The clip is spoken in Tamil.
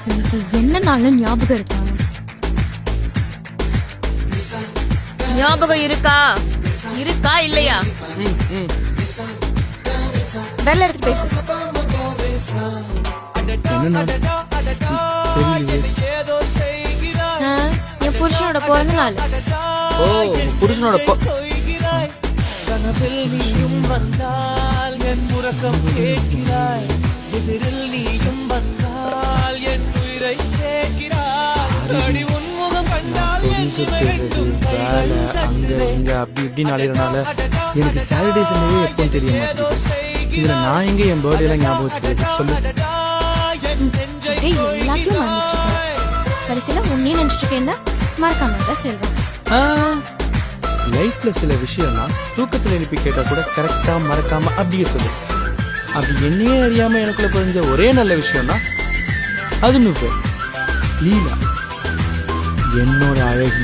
இன்னைக்கு என்ன நாள் ஞாபகம் இருக்கா? ஞாபகம் இருக்கா இருக்கா இல்லையா? வெள்ள எடுத்து பேசு. என் புருஷனோட பிறந்த நாள். ஓ, புருஷனோட கனவில் நீயும் வந்தால் என் உறக்கம் கேட்கிறாய், எதிரில் நீயும் வந்தால் என் உயிரை கேட்கிறாய், உன்முகம் கண்டால் வேலை அங்க இங்க அப்படி இப்படின்னு அலையிறனால எனக்கு சாட்டர்டே சண்டே எப்போன்னு தெரிய மாட்டேங்குது. இதுல நான் எங்க என் பர்த்டே எல்லாம் ஞாபகம் வச்சுக்கிறது சொல்லு. எல்லாத்தையும் மறந்துட்டு இருக்கேன். கடைசியில உன்னையும் நினைச்சிட்டு இருக்கேன்னா மறக்காம செல்வம். லைஃப்ல சில விஷயம்லாம் தூக்கத்துல எழுப்பி கேட்டா கூட கரெக்டா மறக்காம அப்படியே சொல்லு. அப்படி என்னையே அறியாம எனக்குள்ள புரிஞ்ச ஒரே நல்ல விஷயம்னா அது நுவ்வே லீலா, என்னோட அழகி.